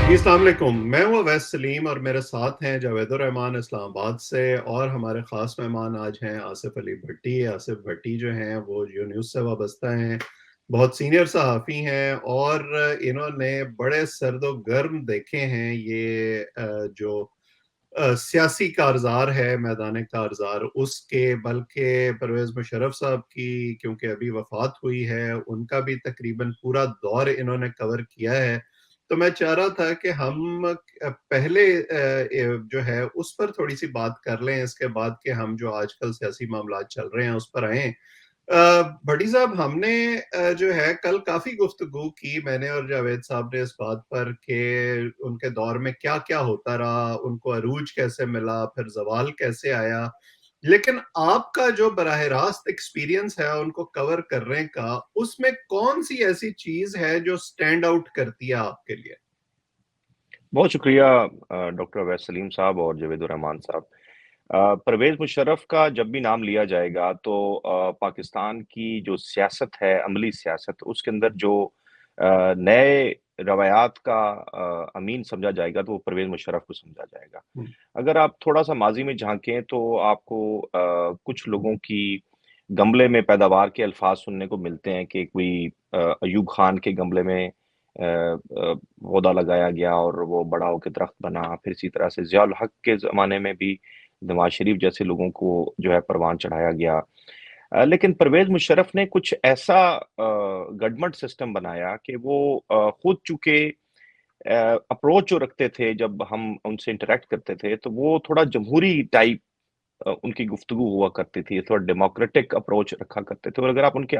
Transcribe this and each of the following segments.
जी, अस्सलाम वालेकुम। मैं हूँ अवैस सलीम और मेरे साथ हैं जावेदुर रहमान इस्लामाबाद से और हमारे ख़ास मेहमान आज हैं आसिफ़ अली भट्टी। आसिफ़ भट्टी जो हैं वो जियो न्यूज़ से वाबस्ता हैं, बहुत सीनियर सहाफ़ी हैं और इन्होंने बड़े सर्द-व-गर्म देखे हैं ये जो सियासी कारज़ार है, मैदान कारज़ार उसके, बल्कि परवेज़ मुशर्रफ साहब की क्योंकि अभी वफ़ात हुई है, उनका भी तकरीबन पूरा दौर इन्होंने कवर किया है। तो मैं चाह रहा था कि हम पहले जो है उस पर थोड़ी-सी बात कर लें, इसके बाद के हम जो आजकल सियासी मामलात चल रहे हैं, उस पर आएँ। भट्टी साहब हमने जो है कल काफ़ी गुफ्तगू की मैंने और जावेद साहब ने इस बात पर कि उनके दौर में क्या-क्या होता रहा, उनको अरूज कैसे मिला, फिर ज़वाल कैसे आया। लेकिन आपका जो बराह रास्त एक्सपीरियंस है उनको कवर करने का, उसमें कौन-सी ऐसी चीज़ है जो स्टैंड आउट करती है आपके लिए? बहुत शुक्रिया डॉक्टर अवैस सलीम साहब और जावेदुर रहमान साहब। परवेज़ मुशर्रफ का जब भी नाम लिया जाएगा तो पाकिस्तान की जो सियासत है, अमली सियासत, उसके अंदर जो नए रवायात का अमीन समझा जाएगा तो वो परवेज़ मुशर्रफ को समझा जाएगा। हुँ, अगर आप थोड़ा-सा माज़ी में झाँकें तो आपको कुछ लोगों की गमले में पैदावार के अल्फ़ाज़ सुनने को मिलते हैं कि कोई अयूब खान के गमले में पौधा लगाया गया और वो बड़ा होके दरख्त बना। फिर इसी तरह से ज़िया उल हक के ज़माने में भी नवाज़ शरीफ जैसे लोगों को जो है परवान चढ़ाया गया। लेकिन परवेज़ मुशर्रफ ने कुछ ऐसा गडमट सिस्टम बनाया कि वो खुद चूँकि अप्रोच जो रखते थे जब हम उनसे इंटरैक्ट करते थे, तो वो थोड़ा जमहूरी टाइप उनकी गुफ्तगू हुआ करती थी, थोड़ा डेमोक्रेटिक अप्रोच रखा करते थे और अगर आप उनके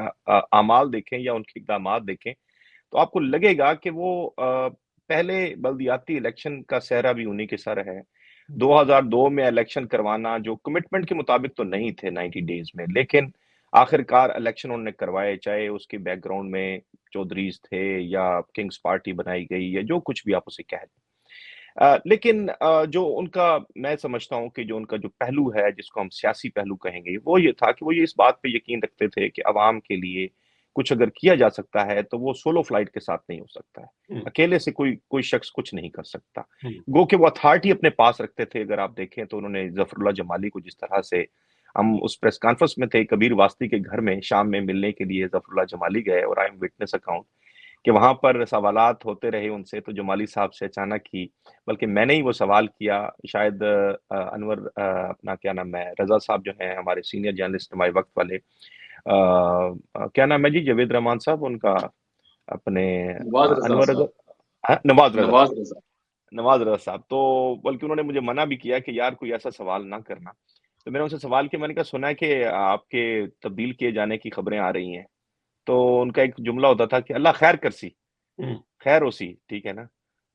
आमाल देखें या उनके इक़दामात देखें, तो आपको लगेगा कि वो पहले बल्दियाती इलेक्शन का सेहरा भी उन्हीं के सर है। हुँ, 2002 में इलेक्शन करवाना जो कमिटमेंट के मुताबिक तो नहीं थे 90 डेज़ में, लेकिन आखिरकार इलेक्शन उन्होंने करवाए, चाहे उसके बैकग्राउंड में चौधरीज़ थे या किंग्स पार्टी बनाई गई या जो कुछ भी आप उसे कह लें। लेकिन जो उनका मैं समझता हूँ कि जो उनका जो पहलू है, जिसको हम सियासी पहलू कहेंगे, वो ये था कि वो ये इस बात पे यकीन रखते थे कि अवाम के लिए कुछ अगर किया जा सकता है, तो वो सोलो फ्लाइट के साथ नहीं हो सकता है। हुँ, अकेले से कोई कोई शख्स कुछ नहीं कर सकता। हुँ, गो कि वो अथॉरिटी अपने पास रखते थे, अगर आप देखें तो उन्होंने ज़फ़रुल्लाह जमाली को जिस तरह से हम उस प्रेस कॉन्फ्रेंस में थे, कबीर वास्ती के घर में शाम में मिलने के लिए ज़फ़रुल्लाह जमाली गए और आई एम विटनेस अकाउंट कि वहाँ पर सवालात होते रहे उनसे, तो जमाली साहब से अचानक ही बल्कि मैंने ही वो सवाल किया, शायद अनवर अपना क्या नाम है, रज़ा साहब जो हैं हमारे सीनियर जर्नलिस्ट हमारे वक़्त वाले क्या नाम है जी जावेद रहमान साहब उनका? अपने नवाज़ रज़ा अनवर रज़ा साहब, हाँ, नवाज़ रज़ा, नवाज़ रज़ा। नवाज़ रज़ा साहब। तो बल्कि उन्होंने मुझे मना भी किया कि यार कोई ऐसा सवाल ना करना। तो मैंने उनसे सवाल किया, मैंने कहा सुना है कि आपके तब्दील किए जाने की खबरें आ रही हैं। तो उनका एक जुमला होता था कि अल्लाह खैर करसी। हुँ, खैर ओसी, ठीक है ना?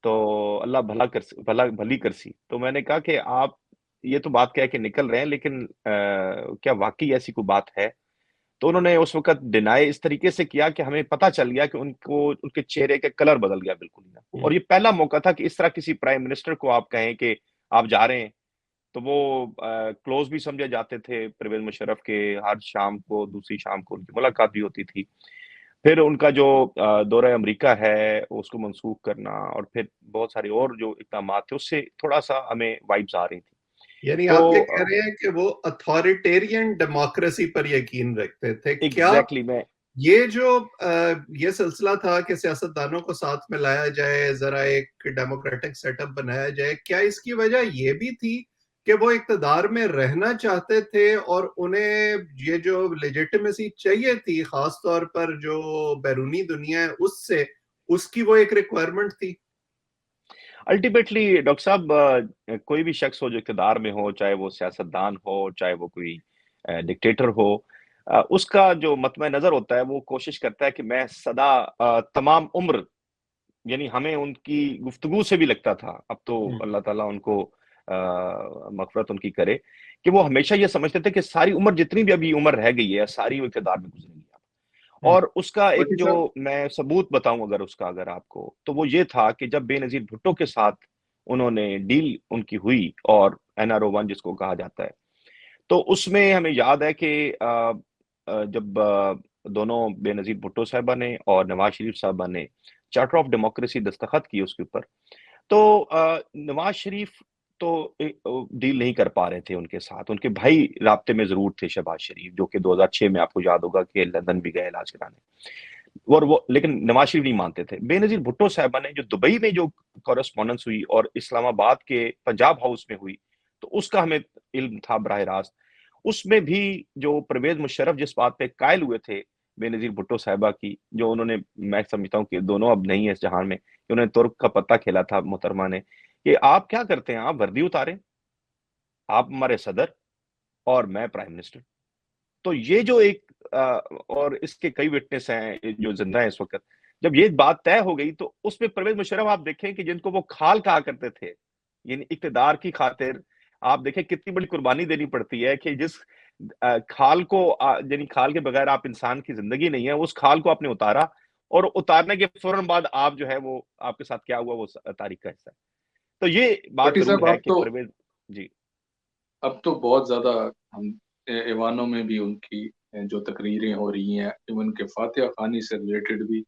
तो अल्लाह भला करसी भला भली करसी। तो मैंने कहा कि आप ये तो बात कह के निकल रहे हैं लेकिन क्या वाक़ई ऐसी कोई बात है? तो उन्होंने उस वक़्त डिनाई इस तरीके से किया कि हमें पता चल गया कि उनको उनके चेहरे का कलर बदल गया बिल्कुल ही ना। हुँ, और ये पहला मौका था कि इस तरह किसी प्राइम मिनिस्टर को आप कहें कि आप जा रहे हैं, तो वो क्लोज़ भी समझे जाते थे परवेज़ मुशर्रफ के, हर शाम को, दूसरी शाम को उनकी मुलाकात भी होती थी। फिर उनका जो दौरा अमेरिका है, उसको मनसूख करना और फिर बहुत सारे और जो इक़दामात थे, उससे थोड़ा-सा हमें वाइब्स आ रही थी। यानी तो आप ये कह रहे हैं कि वो अथॉरिटेरियन डेमोक्रेसी पर यकीन रखते थे। क्या एग्ज़ैक्टली मैं ये जो ये सिलसिला था कि सियासतदानों को साथ में लाया जाए, ज़रा एक डेमोक्रेटिक सेटअप बनाया जाए, क्या इसकी वजह ये भी थी कि वो इक़्तिदार में रहना चाहते थे और उन्हें ये जो लेजिटिमेसी चाहिए थी, ख़ास तौर पर जो बैरूनी दुनिया है उससे, उसकी वो एक रिक्वायरमेंट थी? अल्टीमेटली डॉक्टर साहब कोई भी शख्स हो जो इक़्तिदार में हो, चाहे वो सियासतदान हो, चाहे वो कोई डिक्टेटर हो उसका जो मतम-ए-नज़र होता है, वो कोशिश करता है कि मैं सदा तमाम उम्र यानी हमें उनकी गुफ्तगू से भी लगता था, अब तो हुँ, अल्लाह ताला उनको मग़फ़िरत उनकी करे, कि वो हमेशा ये समझते थे कि सारी उम्र जितनी भी अभी उम्र रह गई है, सारी वो इक़्तिदार में गुज़रेंगी अब। हुँ। और उसका एक भट्टी जो साहब मैं सबूत बताऊँ अगर उसका अगर आपको, तो वो ये था कि जब बेनज़ीर भुट्टो के साथ उन्होंने डील उनकी हुई और एनआरओ 1 जिसको कहा जाता है, तो उसमें हमें याद है कि जब दोनों बेनज़ीर भुट्टो साहिबा ने और नवाज़ शरीफ साहबा ने चार्टर ऑफ डेमोक्रेसी दस्तखत किए उसके ऊपर, तो नवाज़ शरीफ तो डील नहीं कर पा रहे थे उनके साथ। उनके भाई राब्ते में ज़रूर थे, शहबाज़ शरीफ, जो कि 2006 में आपको याद होगा कि लंदन भी गए इलाज कराने। और वो लेकिन नवाज़ शरीफ नहीं मानते थे। बेनज़ीर भुट्टो साहिबा ने जो दुबई में जो कॉरेस्पॉन्डेंस हुई और इस्लामाबाद के पंजाब हाउस में हुई, तो उसका हमें इल्म था बराह रास्त। उसमें भी जो परवेज़ मुशर्रफ जिस बात पे कायल हुए थे बेनज़ीर भुट्टो साहिबा की, जो उन्होंने, मैं समझता हूँ कि दोनों अब नहीं है इस जहान में, कि उन्होंने तुर्क का पत्ता खेला था मोहतरमा ने, कि आप क्या करते हैं? आप वर्दी उतारें, आप हमारे सदर और मैं प्राइम मिनिस्टर। तो ये जो एक और इसके कई विटनेस हैं जो जिंदा हैं इस वक़्त। जब ये बात तय हो गई तो उसमें परवेज़ मुशर्रफ आप देखें कि जिनको वो खाल कहा करते थे, यानी इक़्तिदार की खातिर आप देखें कितनी बड़ी कुर्बानी देनी पड़ती है कि जिस खाल को यानी खाल के बगैर आप इंसान की ज़िंदगी नहीं है, उस खाल को आपने उतारा और उतारने के फ़ौरन बाद आप जो है वो आपके साथ क्या हुआ वो तारीख़ का हिस्सा है। तो ये बात भट्टी साहब, ज़रूर है कि परवेज़ जी। अब तो बहुत ज़्यादा हम ऐवानों में भी उनकी जो तकरीरें हो रही हैं, इवन के फातिहा ख़ानी से रिलेटेड भी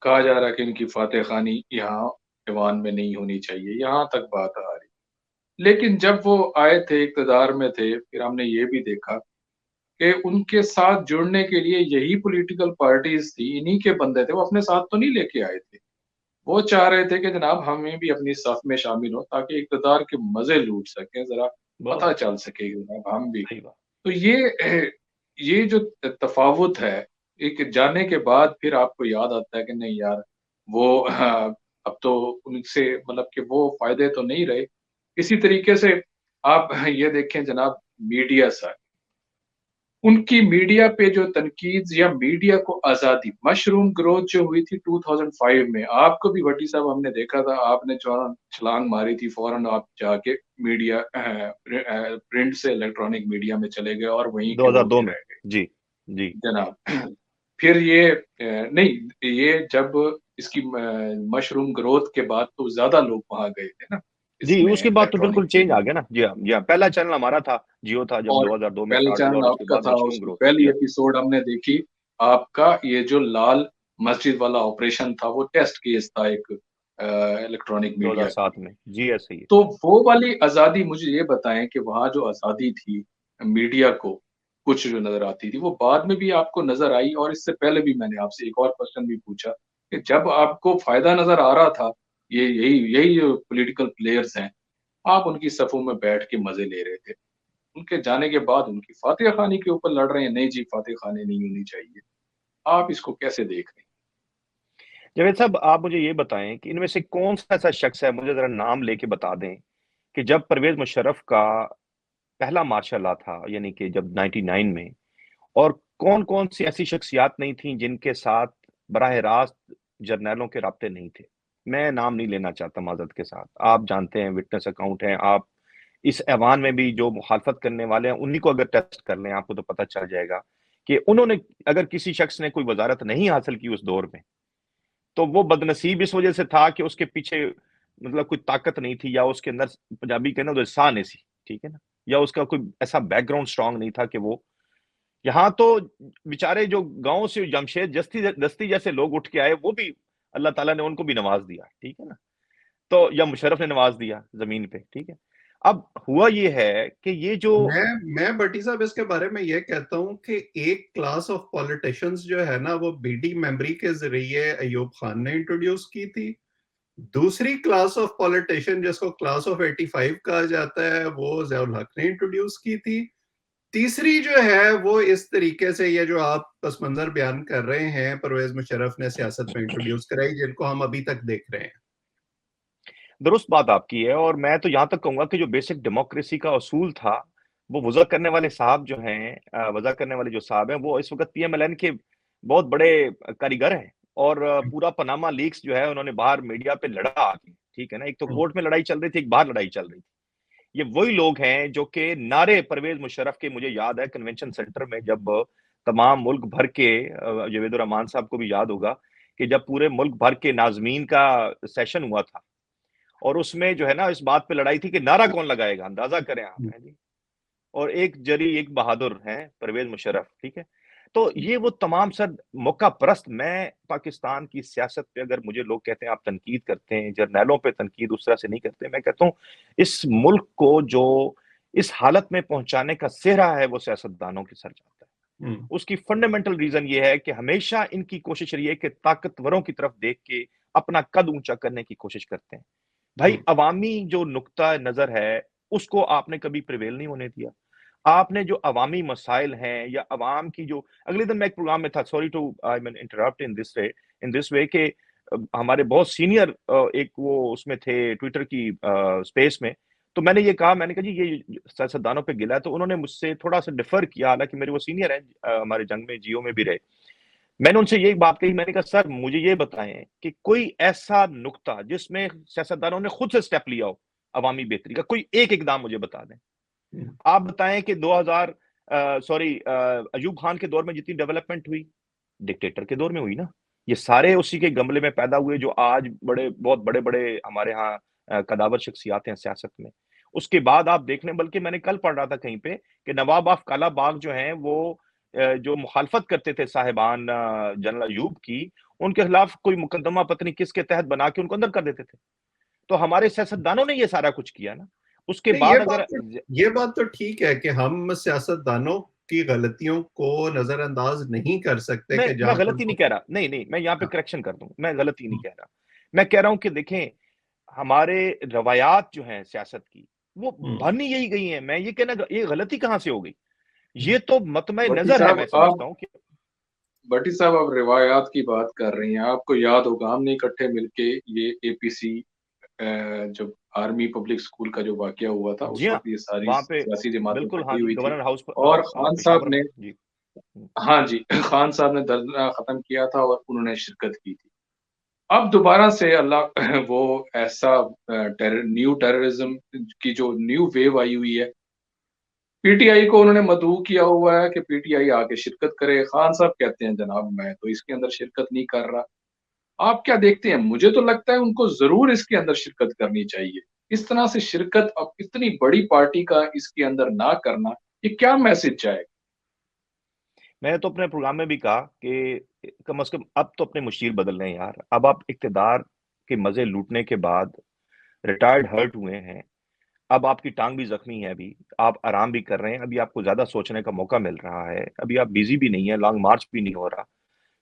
कहा जा रहा है कि उनकी फातिहा ख़ानी यहाँ ऐवान में नहीं होनी चाहिए, यहाँ तक बात आ रही। लेकिन जब वो आए थे, इक़्तिदार में थे, फिर हमने ये भी देखा कि उनके साथ जुड़ने के लिए यही पॉलिटिकल पार्टीज़ थी, इन्हीं के बंदे थे, वो अपने साथ तो नहीं लेके आए थे। वो चाह रहे थे कि जनाब हमें भी अपनी सफ़ में शामिल हों ताकि इक़्तिदार के मज़े लूट सकें, ज़रा पता बहुत चल सके कि जनाब हम भी। सही बात। तो ये जो तफ़ावुत है, एक जाने के बाद फिर आपको याद आता है कि नहीं यार, वो अब तो उनसे मतलब कि वो फ़ायदे तो नहीं रहे। इसी तरीके से आप ये देखें जनाब, मीडिया साइड, उनकी मीडिया पे जो तनकीद या मीडिया को आज़ादी, मशरूम ग्रोथ जो हुई थी 2005 में, आपको भी भट्टी साहब हमने देखा था, आपने फ़ौरन छलांग मारी थी, फ़ौरन आप जाके मीडिया प्रिंट से इलेक्ट्रॉनिक मीडिया में चले गए और वहीं के वहीं 2002 पे में। रह गए। जी, जी। जनाब फिर ये नहीं, ये जब इसकी मशरूम ग्रोथ के बाद तो ज़्यादा लोग वहाँ गए थे ना, जी, इसमें उसके बाद तो इलेक्ट्रॉनिक बिल्कुल चेंज मीडिया आ में। गया ना। जी हाँ, जी हाँ। पहला चैनल हमारा था, जियो था जब और 2002 में पहले स्टार्ट हुआ चैनल और उसके आपका बाद था, मशरूम उसकी ग्रोथ। पहली जी हाँ। एपिसोड हमने देखी, आपका ये जो लाल मस्जिद वाला ऑपरेशन था, वो टेस्ट केस था एक इलेक्ट्रॉनिक मीडिया के 2007 लिए। में। जी, ऐसे ही है। तो वो वाली आज़ादी मुझे ये बताएँ कि वहाँ जो आज़ादी थी मीडिया को, कुछ जो नज़र आती थी, वो बाद में भी आपको नज़र आई? और इससे पहले भी मैंने आपसे एक और क्वेश्चन भी पूछा कि जब आपको फ़ायदा नज़र आ रहा था, ये यही यही जो पॉलिटिकल प्लेयर्स हैं, आप उनकी सफ़ों में बैठ के मज़े ले रहे थे। उनके जाने के बाद उनकी फातिहा खानी के ऊपर लड़ रहे हैं, नहीं जी फातिहा खानी नहीं होनी चाहिए। आप इसको कैसे देख रहे हैं? जावेद साहब, आप मुझे ये बताएँ कि इनमें से कौन-सा ऐसा शख्स है, मुझे ज़रा नाम लेके बता दें, कि जब परवेज़ मुशर्रफ का पहला मार्शल लॉ था, यानी कि जब 99 में, और कौन-कौन सी ऐसी शख्सियत नहीं थी जिनके साथ बराह रास्त जर्नैलों के राब्ते नहीं थे? मैं नाम नहीं लेना चाहता माज़रत के साथ। आप जानते हैं, विटनेस अकाउंट हैं, आप इस ऐवान में भी जो मुखालफत करने वाले हैं, उन्हीं को अगर टेस्ट कर लें, आपको तो पता चल जाएगा कि उन्होंने, अगर किसी शख्स ने कोई वज़ारत नहीं हासिल की उस दौर में, तो वो बदनसीब इस वजह से था कि उसके पीछे मतलब कोई ताकत नहीं थी, या उसके अंदर पंजाबी कहना तो सा नहीं सी, ठीक है ना? या उसका कोई ऐसा बैकग्राउंड स्ट्रॉन्ग नहीं था कि वो यहाँ तो बेचारे जो गाँव से जमशेद जस्ती दस्ती जैसे लोग उठ के आए, वो भी अल्लाह ताला ने उनको भी नवाज़ दिया, ठीक है ना? तो या मुशर्रफ ने नवाज़ दिया ज़मीन पे, ठीक है? अब हुआ ये है कि ये जो मैं भट्टी साहब इसके बारे में ये कहता हूँ कि एक क्लास ऑफ पॉलिटिशियंस जो है ना, वो बीडी मेमोरी के ज़रिए अय्यूब खान ने इंट्रोड्यूस की थी। दूसरी क्लास ऑफ पॉलिटिशियन जिसको क्लास ऑफ 85 कहा जाता है, वो ज़ियाउल हक ने इंट्रोड्यूस की थी। तीसरी जो है वो इस तरीके से, ये जो आप पस मंज़र बयान कर रहे हैं, परवेज़ मुशर्रफ ने सियासत में इंट्रोड्यूस कराई, जिनको हम अभी तक देख रहे हैं। दुरुस्त बात आपकी है, और मैं तो यहाँ तक कहूँगा कि जो बेसिक डेमोक्रेसी का असूल था, वो वज़ा करने वाले साहब जो हैं, वज़ा करने वाले जो साहब हैं, वो इस वक़्त पीएमएलएन के बहुत बड़े कारीगर हैं, और पूरा पनामा लीक्स जो है उन्होंने बाहर मीडिया पे लड़ा आके, ठीक है ना? एक तो कोर्ट में लड़ाई चल रही थी, एक बाहर लड़ाई चल रही थी। ये वही लोग हैं जो कि नारे परवेज़ मुशर्रफ के, मुझे याद है कन्वेंशन सेंटर में जब तमाम मुल्क भर के, जावेद रहमान साहब को भी याद होगा कि जब पूरे मुल्क भर के नाज़मीन का सेशन हुआ था, और उसमें जो है ना इस बात पे लड़ाई थी कि नारा कौन लगाएगा, अंदाज़ा करें आप, हैं जी। और एक जरी, एक बहादुर हैं परवेज़ मुशर्रफ, ठीक है? तो ये वो तमाम सर मौका परस्त, मैं पाकिस्तान की सियासत पे, अगर मुझे लोग कहते हैं आप तनकीद करते हैं, जर्नैलों पे तनकीद उस तरह से नहीं करते, मैं कहता हूँ इस मुल्क को जो इस हालत में पहुंचाने का सेहरा है वो सियासतदानों के सर जाता है। हम्म, उसकी फंडामेंटल रीजन ये है कि हमेशा इनकी कोशिश रही है कि ताकतवरों की तरफ देख के अपना कद ऊंचा करने की कोशिश करते हैं। भाई हम्म, अवामी जो नुक्ता नजर है उसको आपने कभी प्रिवेल नहीं होने दिया। आपने जो अवामी मसाइल हैं या अवाम की जो, अगले दिन मैं एक प्रोग्राम में था, sorry to I mean interrupt in this way के हमारे बहुत सीनियर एक वो उसमें थे ट्विटर की स्पेस में, तो मैंने ये कहा, मैंने कहा जी ये सियासतदानों पे गिला है, तो उन्होंने मुझसे थोड़ा सा डिफर किया, हालांकि मेरे वो सीनियर हैं, हमारे जंग में जियो में भी रहे। मैंने उनसे यही बात कही, मैंने कहा सर मुझे ये बताएं कि कोई ऐसा नुक्ता जिसमें सियासतदानों ने खुद से स्टेप लिया हो अवामी बेहतरी का, कोई एक इकदाम मुझे बता दें। हम्म, आप बताएं कि 2000 सॉरी अयूब खान के दौर में जितनी डेवलपमेंट हुई डिक्टेटर के दौर में हुई ना। ये सारे उसी के गमले में पैदा हुए जो आज बड़े बहुत बड़े बड़े हमारे यहाँ कदावर शख्सियात हैं सियासत में। उसके बाद आप देख लें, बल्कि मैंने कल पढ़ रहा था कहीं पे कि नवाब ऑफ कालाबाग जो हैं वो जो मुखालफत करते थे साहिबान जनरल अयूब की, उनके खिलाफ कोई मुकदमा पत्नी किसके तहत बना के उनको अंदर कर देते थे। तो हमारे सियासतदानों ने ये सारा कुछ किया ना। उसके नहीं, बाद अगर ये बात तो ठीक है कि हम सियासतदानों की गलतियों को नजरअंदाज नहीं कर सकते कि मैं जहां पर गलती नहीं वो। कह रहा, नहीं नहीं, मैं यहाँ पे हाँ, करेक्शन कर दूं, मैं गलती नहीं हम्म, कह रहा। मैं कह रहा हूं कि देखें हमारे रवायात जो हैं सियासत की वो हम्म, बन ही यही गई हैं। मैं ये कहना, ये गलती कहां से हो गई? हम्म, ये तो मतमे भट्टी नजर है, मैं साहब आप समझता हूँ कि भट्टी साहब आप रिवायात की बात कर रही हैं, आपको याद होगा हमने इकट्ठे मिलके ये एपीसी जब आर्मी पब्लिक स्कूल का जो वाकया हुआ था जी उस हाँ, वक्त ये सारी वहां पे सियासी जमातें बिल्कुल, इकट्ठी हाँ जी, हुई थी। गवर्नर हाउस और खान साहब पेशावर में ने, जी। हाँ जी, खान साहब ने धरना खत्म किया था और उन्होंने शिरकत की थी। अब दोबारा से अल्लाह वो ऐसा न्यू टेररिज्म की जो न्यू वेव आई हुई है, पीटीआई को उन्होंने मदऊ किया हुआ है कि पीटीआई आके शिरकत करे। खान साहब कहते हैं जनाब मैं तो इसके अंदर शिरकत नहीं कर रहा। आप क्या देखते हैं? मुझे तो लगता है उनको जरूर इसके अंदर शिरकत करनी चाहिए। इस तरह से शिरकत अब इतनी बड़ी पार्टी का इसके अंदर ना करना, ये क्या मैसेज जाएगा? मैंने तो अपने प्रोग्राम में भी कहा कि कम से कम अब तो अपने मुशीर बदल रहे हैं यार। अब आप इक्तदार के मजे लूटने के बाद रिटायर्ड हर्ट हुए हैं, अब आपकी टांग भी जख्मी है, अभी आप आराम भी कर रहे हैं, अभी आपको ज्यादा सोचने का मौका मिल रहा है, अभी आप बिजी भी नहीं है, लॉन्ग मार्च भी नहीं हो रहा,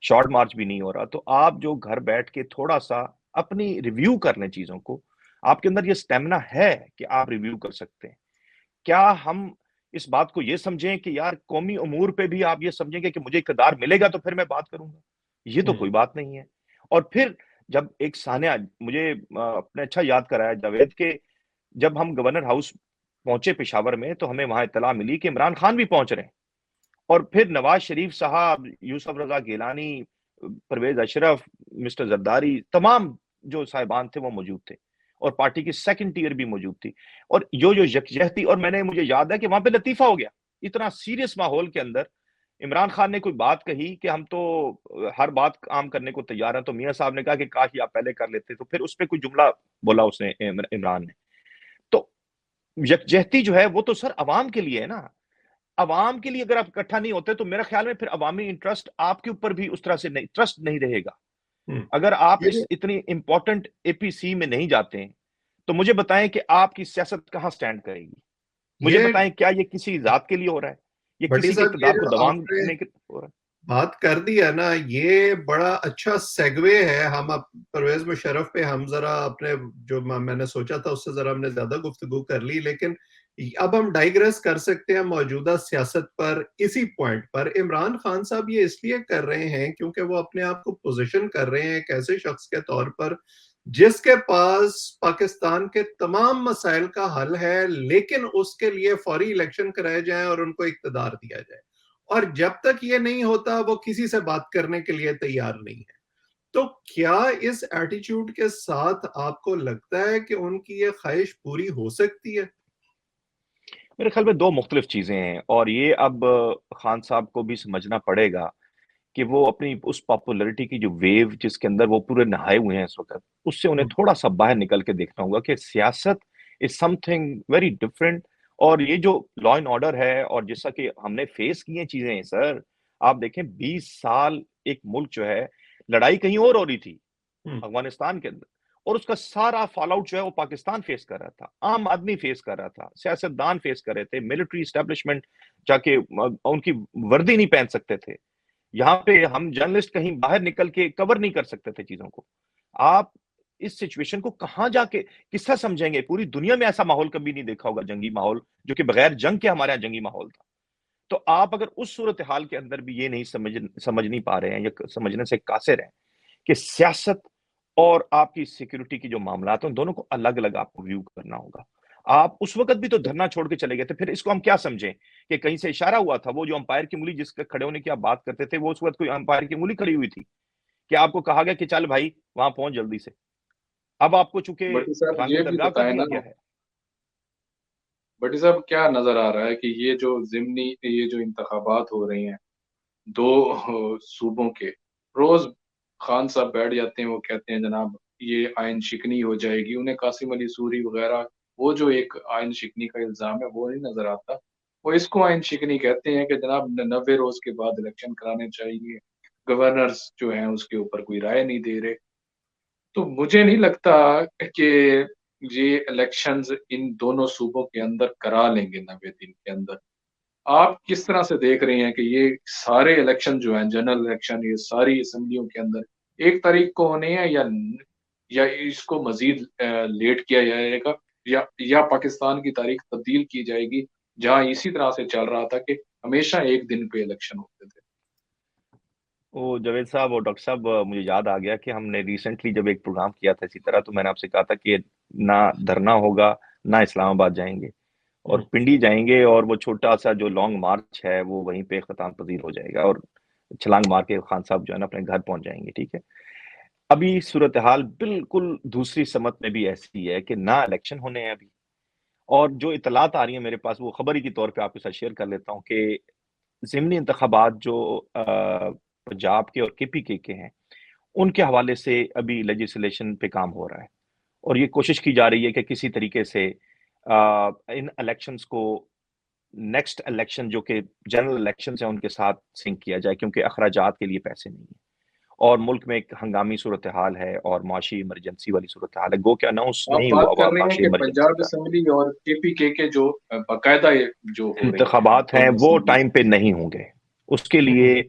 शॉर्ट मार्च भी नहीं हो रहा, तो आप जो घर बैठ के थोड़ा सा अपनी रिव्यू कर लें चीजों को, आपके अंदर ये स्टेमिना है कि आप रिव्यू कर सकते हैं। क्या हम इस बात को ये समझें कि यार कौमी अमूर पे भी आप ये समझेंगे कि मुझे इक़्तिदार मिलेगा तो फिर मैं बात करूँगा? ये तो कोई हम्म, बात नहीं है। और फिर जब एक सान्या मुझे आपने अच्छा याद कराया जावेद के, जब हम गवर्नर हाउस पहुँचे पेशावर में तो हमें वहाँ इत्तला मिली कि इमरान खान भी पहुँच रहे हैं। और फिर नवाज शरीफ साहब, यूसुफ रज़ा गिलानी, परवेज अशरफ, मिस्टर जरदारी, तमाम जो साहिबान थे वो मौजूद थे और पार्टी की सेकंड टियर भी मौजूद थी। और जो यकजहती, और मैंने मुझे याद है कि वहां पे लतीफा हो गया, इतना सीरियस माहौल के अंदर इमरान खान ने कोई बात कही कि हम तो हर बात काम करने को तैयार हैं, तो मियां साहब ने कहा कि काश ये आप पहले कर लेते, तो फिर उस पर कोई जुमला बोला उसने इमरान ने। तो यकजहती जो है वो तो सर अवाम के लिए है ना। अवाम के लिए अगर आप इकट्ठा नहीं होते तो मेरा ख्याल में फिर अवामी इंटरेस्ट आपके ऊपर भी उस तरह से नहीं, ट्रस्ट नहीं रहेगा। हम्म। अगर आप ये इस इतनी इंपॉर्टेंट एपीसी में नहीं जाते हैं तो मुझे बताएं कि आपकी सियासत कहां स्टैंड करेगी। मुझे ये बताएं क्या ये किसी जात के लिए हो रहा है, ये भट्टी किसी के साहब, ये इक़्तिदार को जो आपने दबाने के हो रहा है? बात कर दी है ना, ये बड़ा अच्छा सेगवे है। हम अब परवेज मुशर्रफ पे हम जरा अपने जो मैंने सोचा था उससे जरा हमने ज्यादा गुफ्तगू कर ली, लेकिन अब हम डाइग्रेस कर सकते हैं मौजूदा सियासत पर। इसी पॉइंट पर इमरान खान साहब ये इसलिए कर रहे हैं क्योंकि वो अपने आप को पोजीशन कर रहे हैं एक ऐसे शख्स के तौर पर जिसके पास पाकिस्तान के तमाम मसाइल का हल है, लेकिन उसके लिए फौरी इलेक्शन कराए जाए और उनको इक्तदार दिया जाए। और जब तक ये नहीं होता वो किसी से बात करने के लिए तैयार नहीं है। तो क्या इस एटीट्यूड के साथ आपको लगता है कि उनकी ये ख्वाहिश पूरी हो सकती है? मेरे ख्याल में दो मुख्तलिफ चीजें हैं और ये अब खान साहब को भी समझना पड़ेगा कि वो अपनी उस पॉपुलैरिटी की जो वेव जिसके अंदर वो पूरे नहाए हुए हैं इस वक्त, उससे उन्हें थोड़ा सा बाहर निकल के देखना होगा कि सियासत इज समथिंग वेरी डिफरेंट। और ये जो लॉ एंड ऑर्डर है और जैसा कि हमने फेस किए चीजें हैं सर, आप देखें 20 साल एक मुल्क जो है, लड़ाई कहीं और हो रही थी, हम्म। अफगानिस्तान के अंदर, और उसका सारा फॉल आउट जो है वो पाकिस्तान फेस कर रहा था, आम आदमी फेस कर रहा था, सियासतदान फेस कर रहे थे, मिलिट्री एस्टेब्लिशमेंट जाके उनकी वर्दी नहीं पहन सकते थे। यहाँ पे हम जर्नलिस्ट कहीं बाहर निकल के कवर नहीं कर सकते थे चीजों को। आप इस सिचुएशन को कहां जाके किसका समझेंगे? पूरी दुनिया में ऐसा माहौल कभी नहीं देखा होगा, जंगी माहौल, जो कि बगैर जंग के हमारे यहाँ जंगी माहौल था। तो आप अगर उस सूरत हाल के अंदर भी ये नहीं समझ नहीं पा रहे हैं या समझने से कासिर हैं कि सियासत और आपकी सिक्योरिटी की जो मामला है, उन दोनों को अलग अलग आपको व्यू करना होगा। आप उस वक्त भी तो धरना छोड़ के चले गए थे, फिर इसको हम क्या समझें कि कहीं से इशारा हुआ था? वो जो अंपायर की उंगली जिसके खड़े होने की आप बात करते थे, वो उस वक्त कोई अंपायर की उंगली खड़ी हुई थी कि आपको कहा गया कि चल भाई वहां पहुंच जल्दी से? अब आपको चूंकि भट्टी साहब रांगे ये भी दरगाह कर बताए दिया ना, गया है। भट्टी साहब क्या नजर आ रहा है कि ये जो इंतखाबात हो रही हैं दो सूबों के, रोज खान साहब बैठ जाते हैं, वो कहते हैं जनाब ये आयन शिकनी हो जाएगी, उन्हें कासिम अली सूरी वगैरह, वो जो एक आयन शिकनी का इल्जाम है वो नहीं नजर आता। वो इसको आयन शिकनी कहते हैं कि जनाब 90 रोज के बाद इलेक्शन कराने चाहिए, गवर्नर्स जो हैं उसके ऊपर कोई राय नहीं दे रहे। तो मुझे नहीं लगता कि ये इलेक्शंस इन दोनों सूबों के अंदर करा लेंगे 90 दिन के अंदर। आप किस तरह से देख रहे हैं कि ये सारे इलेक्शन जो हैं, जनरल इलेक्शन, ये सारी असेंबलियों के अंदर 1 तारीख को होने हैं, या इसको मजीद लेट किया जाएगा, या पाकिस्तान की तारीख तब्दील की जाएगी, जहां इसी तरह से चल रहा था कि हमेशा एक दिन पे इलेक्शन होते थे। वो जावेद साहब और डॉक्टर साहब, मुझे याद आ गया कि हमने रिसेंटली जब एक प्रोग्राम किया था इसी तरह, तो मैंने आपसे कहा था कि ना धरना होगा, ना इस्लामाबाद जाएंगे, और हम्म। पिंडी जाएंगे, और वो छोटा सा जो लॉन्ग मार्च है वो वहीं पे ख्ताम पजीर हो जाएगा, और छलांग मार के खान साहब जो है ना अपने घर पहुंच जाएंगे। ठीक है, अभी सूरत हाल बिल्कुल दूसरी समत में भी ऐसी है कि ना इलेक्शन होने हैं अभी, और जो इतलात आ रही है मेरे पास, वो खबरी के तौर पे आपके साथ शेयर कर लेता हूँ कि ज़िमनी इंतखाबात जो पंजाब के और केपीके के हैं, उनके हवाले से अभी लेजिस्लेशन पे काम हो रहा है, और ये कोशिश की जा रही है कि किसी तरीके से इन इलेक्शंस को नेक्स्ट इलेक्शन जो कि जनरल इलेक्शन है उनके साथ सिंक किया जाए, क्योंकि अखराजात के लिए पैसे नहीं है, और मुल्क में एक हंगामी सूरत हाल है और माशी इमरजेंसी वाली सूरत हाल है, गो के अनाउंस आप नहीं बात हुआ कर हुआ रहे हैं माशी कि इमरजेंसी पंजाब का। असेंबली और केपीके के जो बाकायदा जो हो रही हैं इंतखाबात हैं दोनों वो असेंबलियों टाइम पे नहीं होंगे, उसके हम्म। लिए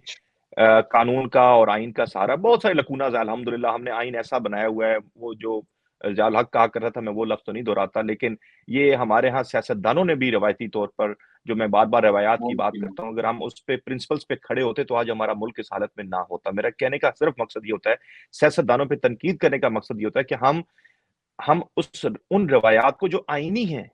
कानून का और आइन का सहारा, बहुत सारे लकूनाज है। अल्हम्दुलिल्लाह हमने आइन ऐसा बनाया हुआ है, वो जो जाल हक कहा कर रहा था, मैं वो लफ्ज तो नहीं दोहराता, लेकिन ये हमारे यहाँ सियासतदानों ने भी रवायती तौर पर, जो मैं बार बार रवायात की बात मुमकिन करता हूँ, अगर हम उस पे प्रिंसिपल्स पे खड़े होते तो आज हमारा मुल्क इस हालत में ना होता। मेरा कहने का सिर्फ मकसद ये होता है, सियासतदानों पे तनकीद करने का मकसद ये होता है कि हम उस उन रवायात को जो आईनी है,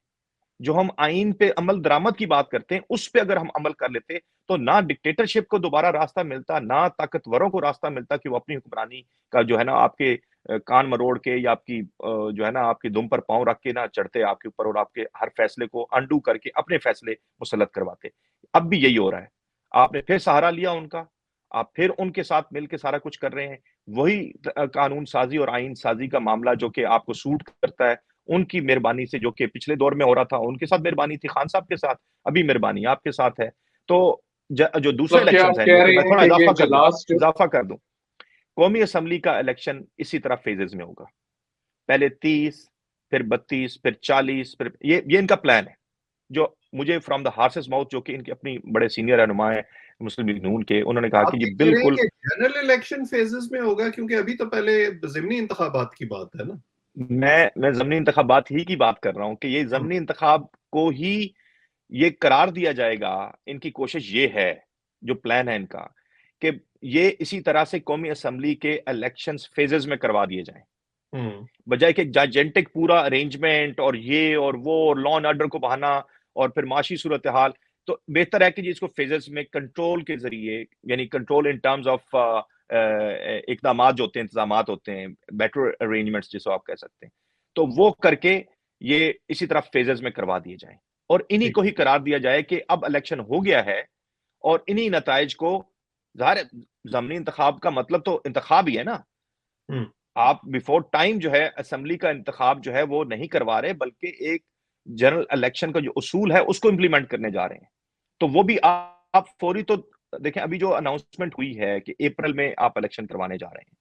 जो हम आइन पे अमल दरामद की बात करते हैं, उस पे अगर हम अमल कर लेते तो ना डिक्टेटरशिप को दोबारा रास्ता मिलता, ना ताकतवरों को रास्ता मिलता कि वो अपनी हुक्मरानी का जो है ना आपके कान मरोड़ के, या आपकी जो है ना आपकी दुम पर पांव रख के ना चढ़ते आपके ऊपर, और आपके हर फैसले को अंडू करके अपने फैसले मुसल्लत करवाते। अब भी यही हो रहा है, आपने फिर सहारा लिया उनका, आप फिर उनके साथ मिलकर सारा कुछ कर रहे हैं। वही कानून साजी और आइन साजी का मामला जो कि आपको सूट करता है, उनकी मेहरबानी से, जो कि पिछले दौर में हो रहा था, उनके साथ मेहरबानी थी, खान साहब के साथ, अभी मेहरबानी आपके साथ है। तो जो दूसरे मतलब क्या इलेक्शन आप हैं कह इनमें, तो रहे मैं हैं थोड़ा कि ये जो लास्ट इजाफा कर दूं, कौमी असम्बली का इलेक्शन इसी तरह फेजेस में होगा, पहले 30, फिर 32, फिर 40, फिर ये इनका प्लान है, जो मुझे फ्रॉम द हार्सेस माउथ, जो कि इनके अपनी बड़े सीनियर रहनुमा है मुस्लिम लीग नून के, उन्होंने कहा आप कि ये ये कह रहे हैं बिल्कुल। कि जनरल इलेक्शन फेजेस में होगा, क्योंकि अभी तो पहले जिमनी इंतखाबात की बात है ना। मैं ज़मीनी इंतखाबात ही की बात कर रहा हूं कि ये हम्म। ज़मीनी इंतखाब को ही ये करार दिया जाएगा। इनकी कोशिश ये है, जो प्लान है इनका, कि ये इसी तरह से कौमी असेंबली के इलेक्शंस फेजेस में करवा दिए जाएं, हम्म। बजाय कि जाइजेंटिक पूरा अरेंजमेंट और ये और वो और लॉ एंड ऑर्डर को बहाना और फिर माशी सूरत हाल। तो बेहतर है कि जी इसको फेजेस में कंट्रोल के जरिए, यानी कंट्रोल इन टर्म्स ऑफ इकदाम जो होते हैं, इंतजाम होते हैं, बेटर अरेंजमेंट्स जिसको आप कह सकते हैं, तो वो करके ये इसी तरह फेजेस में करवा दिए जाएं, और इन्हीं ठीक। को ही करार दिया जाए कि अब इलेक्शन हो गया है, और इन्हीं नताइज को, ज़ाहिर ज़मीनी इंतखाब का मतलब तो इंतखाब ही है ना, हम्म। आप बिफोर टाइम जो है असेंबली का इंतखाब जो है वो नहीं करवा रहे, बल्कि एक जनरल इलेक्शन का जो उसूल है उसको इंप्लीमेंट करने जा रहे हैं। तो वो भी आप फौरी तो देखें अभी जो अनाउंसमेंट हुई है कि अप्रैल में आप इलेक्शन करवाने जा रहे हैं,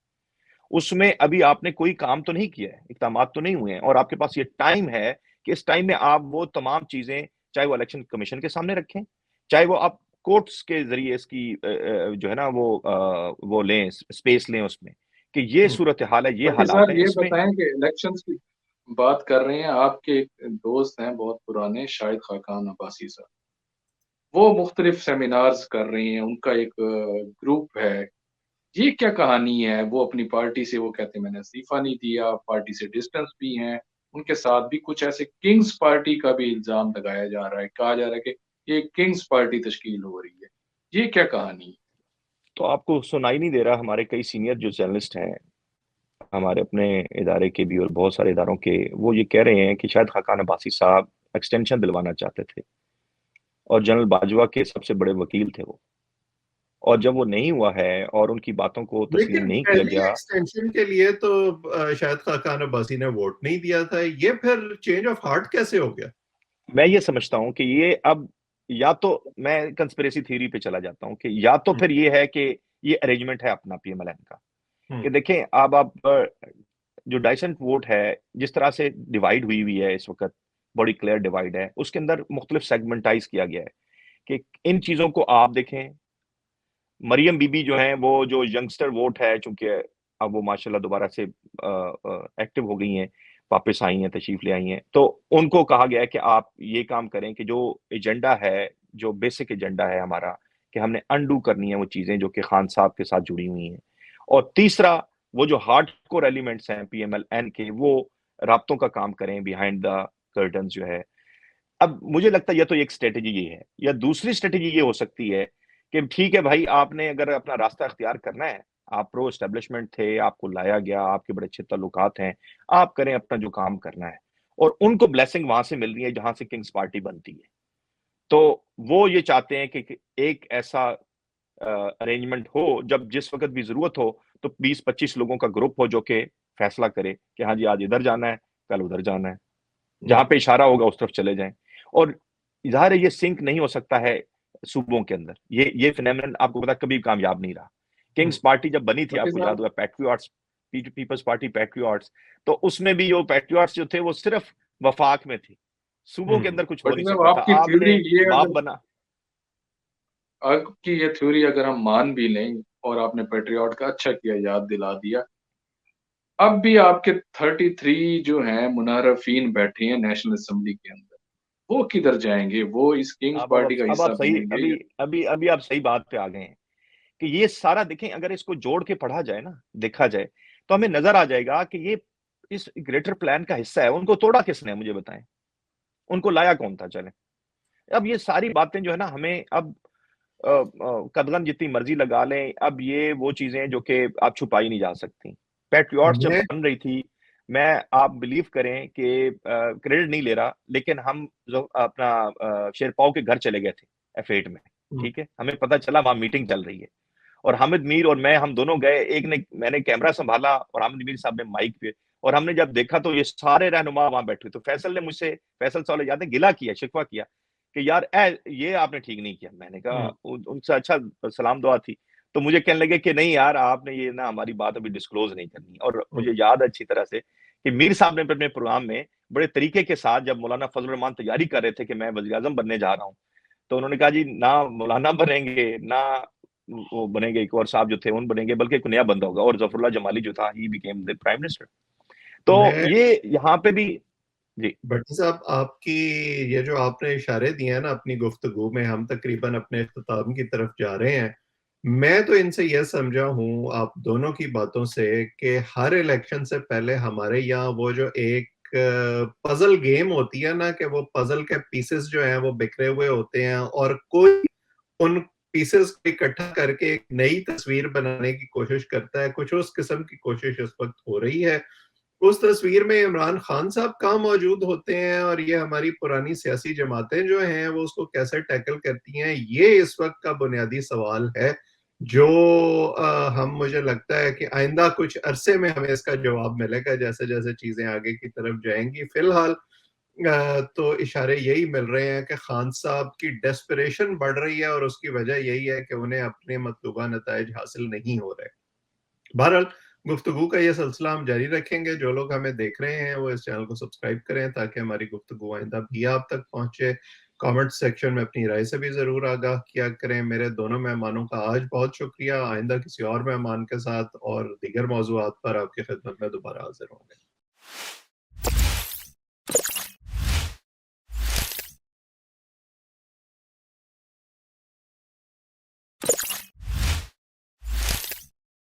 उसमें अभी आपने कोई काम तो नहीं किया है, इक़दामात तो नहीं हुए हैं और आपके पास ये टाइम है कि इस टाइम में आप वो तमाम चीज़ें, चाहे वो इलेक्शन कमीशन के सामने रखें, चाहे वो आप कोर्ट्स के ज़रिए इसकी जो है ना वो लें, स्पेस लें उसमें, कि ये हम्म। सूरत-हाल है, ये भट्टी हालात साहब हैं, ये इसमें बताएं कि इलेक्शंस की बात कर रहे हैं, आपके एक दोस्त हैं बहुत पुराने, शाहिद खाकान अब्बासी साहब, वो मुख्तलिफ सेमिनार्स कर रहे हैं, उनका एक ग्रुप है। ये क्या कहानी है? वो अपनी पार्टी से वो कहते हैं मैंने इस्तीफा नहीं दिया, पार्टी से डिस्टेंस भी हैं, उनके साथ भी कुछ ऐसे किंग्स पार्टी का भी इल्जाम लगाया जा रहा है, कहा जा रहा है कि ये किंग्स पार्टी तश्कील हो रही है। ये क्या कहानी है? तो आपको सुनाई नहीं दे रहा, हमारे कई सीनियर जो जर्नलिस्ट हैं, हमारे अपने इदारे के भी और बहुत सारे इदारों के, वो ये कह रहे हैं कि शायद खाकान अब्बासी साहब एक्सटेंशन दिलवाना चाहते थे और जनरल बाजवा के सबसे बड़े वकील थे वो। और जब वो नहीं हुआ है और उनकी बातों को तस्लीम लेकिन नहीं किया पहली गया, एक्सटेंशन के लिए तो शायद खाकान अब्बासी ने वोट नहीं दिया था, ये फिर चेंज ऑफ हार्ट कैसे हो गया? मैं ये समझता हूँ कि ये अब या तो मैं कंस्पिरेसी थ्योरी पे चला जाता हूँ कि या तो हम्म। फिर ये है कि ये अरेंजमेंट है अपना पीएमएलएन का, हम्म। कि देखें अब आप जो डाइसेंट वोट है, जिस तरह से डिवाइड हुई हुई है इस वक़्त, बड़ी क्लियर डिवाइड है, उसके अंदर मुख्तलिफ सेगमेंटाइज़ किया गया है कि इन चीज़ों को आप देखें। मरियम बीबी जो हैं, वो जो यंगस्टर वोट है, चूँकि अब वो माशाल्लाह दोबारा से एक्टिव हो गई हैं, वापस आई हैं, तशरीफ़ ले आई हैं। तो उनको कहा गया है कि आप ये काम करें कि जो एजेंडा है, जो बेसिक एजेंडा है हमारा, कि हमने अनडू करनी है वो चीज़ें जो कि खान साहब के साथ जुड़ी हुई हैं। और तीसरा, वो जो हार्डकोर एलिमेंट्स हैं पीएमएल-एन के, वो राब्तों का काम करें बिहाइंड द कर्टन्स जो है। अब मुझे लगता है या तो एक स्ट्रैटेजी ये है, या दूसरी स्ट्रैटेजी ये हो सकती है कि ठीक है भाई, आपने अगर अपना रास्ता इख्तियार करना है, आप प्रो एस्टेब्लिशमेंट थे, आपको लाया गया, आपके बड़े अच्छे ताल्लुकात हैं, आप करें अपना जो काम करना है। और उनको ब्लेसिंग वहाँ से मिल रही है जहाँ से किंग्स पार्टी बनती है। तो वो ये चाहते हैं कि एक ऐसा अरेंजमेंट हो, जब जिस वक़्त भी ज़रूरत हो, तो 20-25 लोगों का ग्रुप हो जो कि फैसला करे कि हाँ जी, आज इधर जाना है, कल उधर जाना है। जहाँ पे इशारा होगा उस तरफ चले जाएँ। और ज़ाहिर है ये सिंक नहीं हो सकता है सूबों के अंदर। ये फ़िनोमेनन आपको पता है कभी कामयाब नहीं रहा। हम्म। किंग्स पार्टी जब बनी थी, भट्टी आपको याद साहब होगा, पैट्रियॉट्स, पीपल्स पार्टी पैट्रियॉट्स, तो उसमें भी जो पैट्रियॉट्स जो थे वो सिर्फ़ वफ़ाक में थे। सूबों के हम्म। अंदर कुछ हो भट्टी नहीं साहब सकता था। आपकी थ्योरी आपने ये बाप अगर बना। आपकी ये थ्योरी अगर हम मान भी लें, और आपने पैट्रियट का अच्छा किया याद दिला दिया, अब भी आपके 33 जो हैं मुनारफिन बैठे हैं नेशनल असेंबली के अंदर, वो किधर जाएंगे? वो इस किंग्स पार्टी का अब आप हिस्सा सही बनेंगे अभी या? अभी अभी आप सही बात पे आ गए हैं कि ये सारा देखें, अगर इसको जोड़ के पढ़ा जाए ना, देखा जाए, तो हमें नज़र आ जाएगा कि ये इस ग्रेटर प्लान का हिस्सा है। उनको तोड़ा किसने है मुझे बताएँ? उनको लाया कौन था चलें? अब ये सारी बातें जो है ना, हमें अब कदगन जितनी मर्ज़ी लगा लें, अब ये वो चीज़ें हैं जो कि आप छुपाई नहीं जा सकती। पैट्रियॉट्स जब मैं बन रही थी, मैं आप बिलीव करें कि क्रेडिट नहीं ले रहा, लेकिन हम जो अपना शेरपाओ के घर चले गए थे F8 में, हम्म। ठीक है? हमें पता चला वहाँ मीटिंग चल रही है और हामिद मीर और मैं, हम दोनों गए, मैंने कैमरा सँभाला और हामिद मीर साहब ने माइक पे, और हमने जब देखा तो ये सारे रहनुमा वहाँ बैठे हुए। तो फैसल ने मुझसे, फैसल साहब याद है, गिला किया, शिकवा किया कि यार ये आपने ठीक नहीं किया। मैंने कहा हम्म। उनसे अच्छा सलाम दुआ थी। तो मुझे कहने लगे कि नहीं यार, आपने ये ना हमारी बात अभी डिस्क्लोज़ नहीं करनी। और हम्म। मुझे याद है अच्छी तरह से कि मीर साहब ने अपने प्रोग्राम में बड़े तरीके के साथ, जब मौलाना फजल रहमान तैयारी कर रहे थे कि मैं वज़ीर-ए-आज़म बनने जा रहा हूँ, तो उन्होंने कहा जी ना मौलाना बनेंगे, ना वो बनेंगे, एक और साहब जो थे उन बनेंगे, बल्कि एक नया बंदा होगा, और ज़फरुल्लाह जमाली जो था, he became the prime minister. तो मैं ये यहाँ पे भी जी। भट्टी साहब, आपकी ये जो आपने इशारे दिए हैं ना अपनी गुफ्तगू में, हम तकरीबन अपने इख्तिताम की तरफ जा रहे हैं। मैं तो इनसे यह समझा हूँ आप दोनों की बातों से कि हर इलेक्शन से पहले हमारे यहाँ वो जो एक पजल गेम होती है ना, कि वो पजल के पीसेस जो हैं वो बिखरे हुए होते हैं और कोई उन पीसेस को इकट्ठा करके एक नई तस्वीर बनाने की कोशिश करता है। कुछ उस किस्म की कोशिश इस वक्त हो रही है। उस तस्वीर में इमरान खान साहब कहाँ मौजूद होते हैं और ये हमारी पुरानी सियासी जमातें जो हैं वो उसको कैसे टैकल करती हैं, ये इस वक्त का बुनियादी सवाल है जो हम मुझे लगता है कि आइंदा कुछ अरसे में हमें इसका जवाब मिलेगा जैसे जैसे चीजें आगे की तरफ जाएंगी। फिलहाल तो इशारे यही मिल रहे हैं कि खान साहब की डेस्परेशन बढ़ रही है और उसकी वजह यही है कि उन्हें अपने मतलूबा नताइज हासिल नहीं हो रहे। बहरहाल गुफ्तगू का ये सिलसिला हम जारी रखेंगे। जो लोग हमें देख रहे हैं वो इस चैनल को सब्सक्राइब करें ताकि हमारी गुफ्तगू आइंदा भी आप तक पहुंचे। कमेंट सेक्शन में अपनी राय से भी ज़रूर आगाह किया करें। मेरे दोनों मेहमानों का आज बहुत शुक्रिया। आइंदा किसी और मेहमान के साथ और दीगर मौज़ूआत पर आपकी खिदमत में दोबारा हाज़िर होंगे।